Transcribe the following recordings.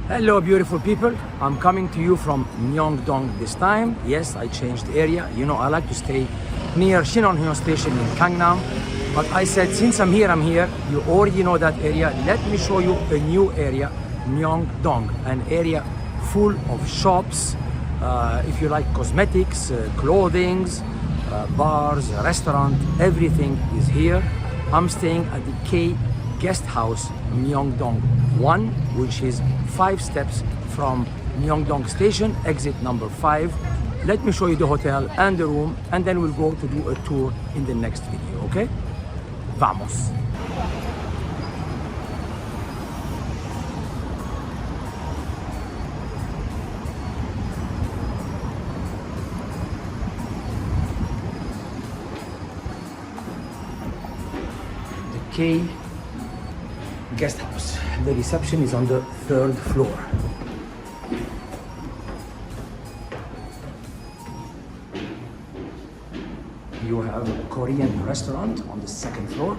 Hello beautiful people, I'm coming to you from Myeong-dong this time. Yes, I changed area. You know, I like to stay near Shinonhyo station in Gangnam. But I said, since I'm here. You already know that area. Let me show you a new area, Myeong-dong, an area full of shops. If you like cosmetics, clothings, bars, restaurant, everything is here. I'm staying at the K-Guesthouse Myeong-dong 1, which is 5 steps from Myeong-dong station, exit number 5. Let me show you the hotel and the room, and then we'll go to do a tour in the next video, okay? Vamos! The K-Guesthouse. The reception is on the 3rd floor. You have a Korean restaurant on the 2nd floor.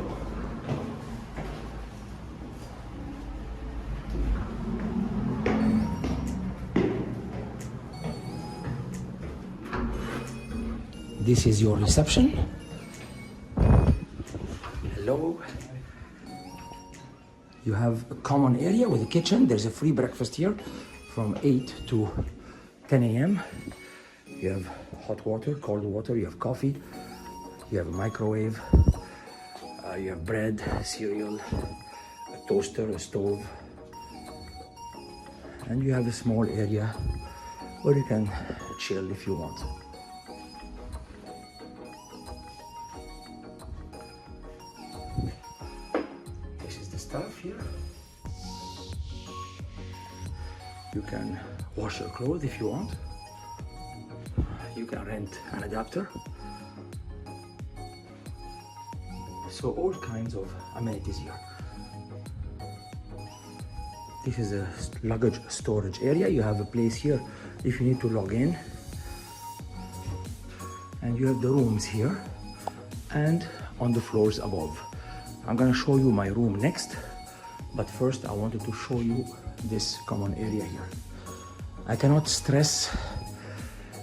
This is your reception. Hello. You have a common area with a kitchen. There's a free breakfast here from 8 to 10 a.m. You have hot water, cold water, you have coffee, you have a microwave, you have bread, cereal, a toaster, a stove, and you have a small area where you can chill if you want. This is the stuff here. You can wash your clothes if you want. You can rent an adapter. So all kinds of amenities here. This is a luggage storage area. You have a place here if you need to log in. And you have the rooms here and on the floors above. I'm gonna show you my room next, but first I wanted to show you this common area here. I cannot stress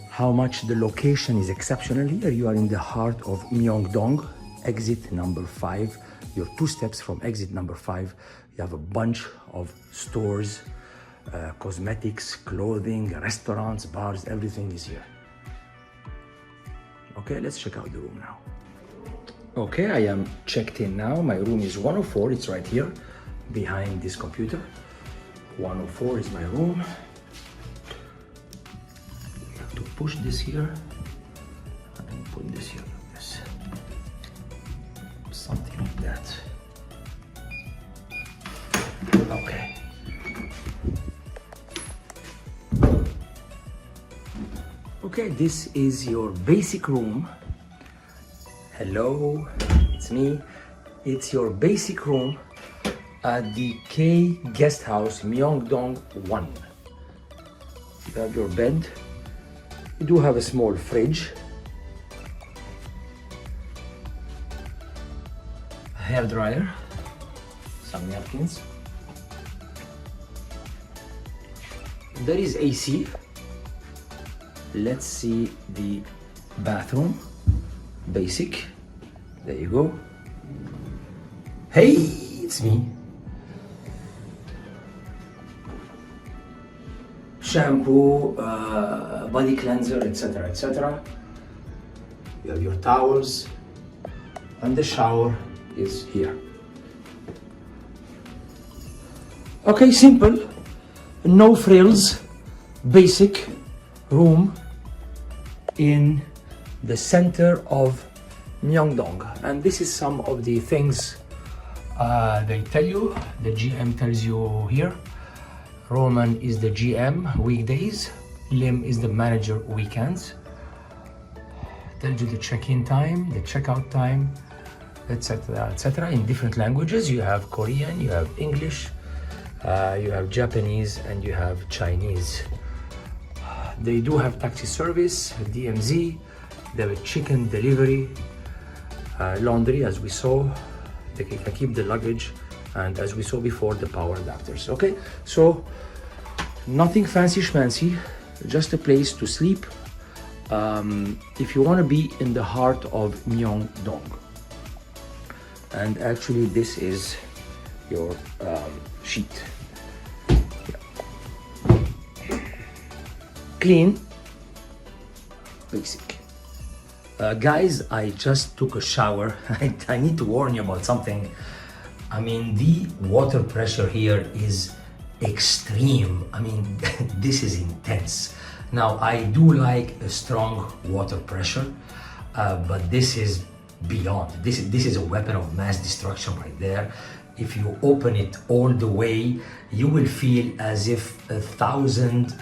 how much the location is exceptional here. You are in the heart of Myeong-dong, exit number 5. You're 2 steps from exit number 5. You have a bunch of stores, cosmetics, clothing, restaurants, bars, everything is here. Okay, let's check out the room now. Okay, I am checked in now. My room is 104, it's right here, behind this computer. 104 is my room. You have to push this here, and then put this here like this. Something like that. Okay. Okay, this is your basic room. Hello, it's me. It's your basic room at the K-Guesthouse Myeong-dong 1. You have your bed. You do have a small fridge. Hair dryer, some napkins. There is AC. Let's see the bathroom. Basic. There you go. Hey, it's me. Shampoo, body cleanser, etc., etc. You have your towels, and the shower is here. Okay, simple, no frills, basic room in the center of Myeong-dong. And this is some of the things they tell you. The GM tells you here. Roman is the GM weekdays, Lim is the manager weekends. Tells you the check-in time, the checkout time, etc., etc. in different languages. You have Korean, you have English, you have Japanese, and you have Chinese. They do have taxi service, DMZ, they have a chicken delivery, laundry as we saw, they can keep the luggage, and as we saw before, the power adapters. Okay, so Nothing fancy schmancy, just a place to sleep if you want to be in the heart of Myeong-dong. And actually this is your sheet. Clean, basic. Guys, I just took a shower. I need to warn you about something. I mean, the water pressure here is extreme. I mean, this is intense. Now, I do like a strong water pressure, but this is beyond. This is a weapon of mass destruction right there. If you open it all the way, you will feel as if 1,000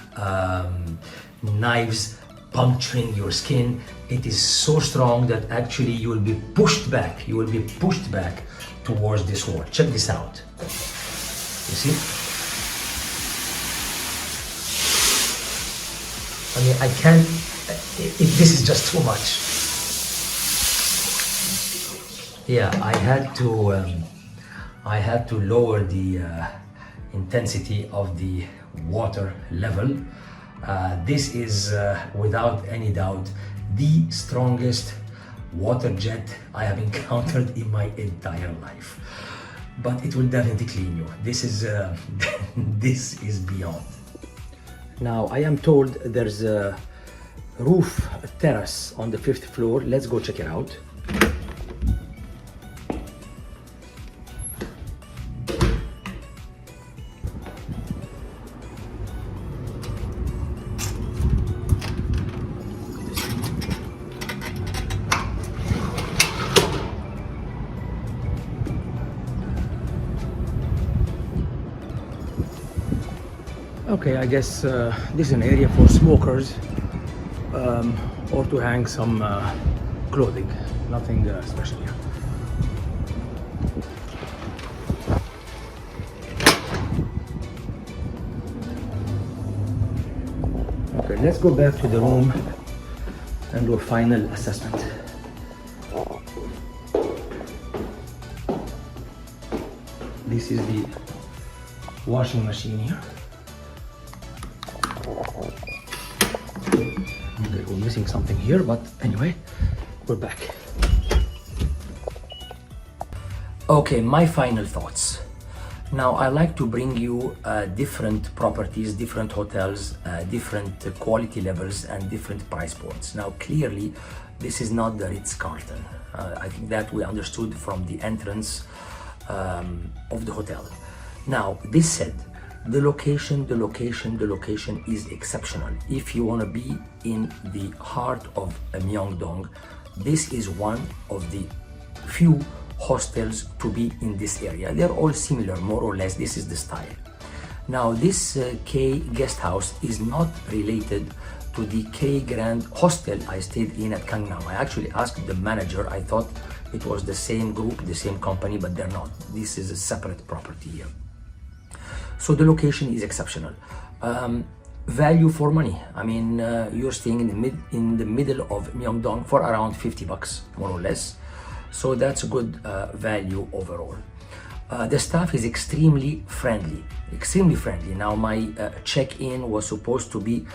knives puncturing your skin. It is so strong that actually you will be pushed back. You will be pushed back towards this wall. Check this out. You see? I mean, I can't. This is just too much. Yeah, I had to lower the intensity of the water level. This is without any doubt the strongest water jet I have encountered in my entire life. But it will definitely clean you. This is this is beyond. Now I am told there's a roof, a terrace on the 5th floor. Let's go check it out. Okay, I guess this is an area for smokers or to hang some clothing. Nothing special here. Okay, let's go back to the room and do a final assessment. This is the washing machine here. Okay, we're missing something here, but anyway, we're back. Okay, my final thoughts. Now, I like to bring you different properties, different hotels, different quality levels, and different price points. Now, clearly, this is not the Ritz-Carlton. I think that we understood from the entrance of the hotel. Now, this said, the location is exceptional. If you want to be in the heart of Myeong-dong, this is one of the few hostels to be in this area. They're all similar, more or less. This is the style. Now, this K-Guesthouse is not related to the K-Grand Hostel I stayed in at Gangnam. I actually asked the manager. I thought it was the same group, the same company, but they're not. This is a separate property here. So the location is exceptional. Value for money. I mean, you're staying in the middle of Myeong-dong for around $50, more or less. So that's a good value overall. The staff is extremely friendly. Now, my check-in was supposed to be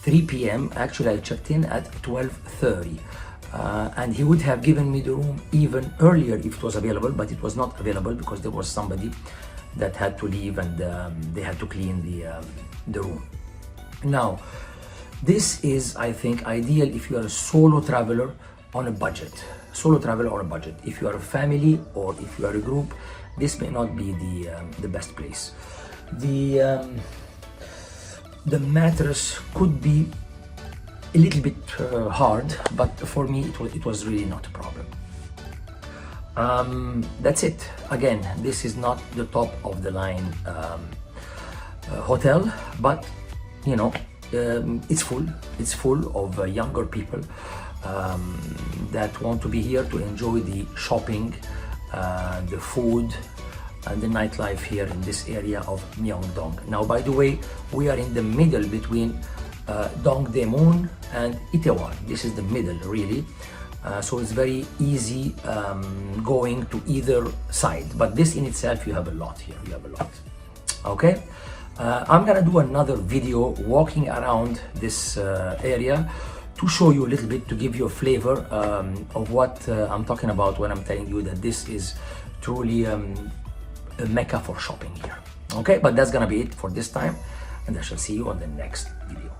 3 p.m. Actually, I checked in at 12:30. And he would have given me the room even earlier if it was available, but it was not available because there was somebody that had to leave and they had to clean the room. Now, this is, I think, ideal if you are a solo traveler on a budget. If you are a family or if you are a group, this may not be the best place. The mattress could be a little bit hard, but for me it was really not a problem. That's it. Again, this is not the top of the line hotel, but you know, it's full of younger people that want to be here to enjoy the shopping, the food, and the nightlife here in this area of Myeong-dong. Now, by the way, we are in the middle between Dongdaemun and Itaewon. This is the middle, really. So it's very easy going to either side. But this in itself, you have a lot here. Okay. I'm gonna do another video walking around this area to show you a little bit, to give you a flavor of what I'm talking about when I'm telling you that this is truly a mecca for shopping here. Okay, but that's gonna be it for this time, and I shall see you on the next video.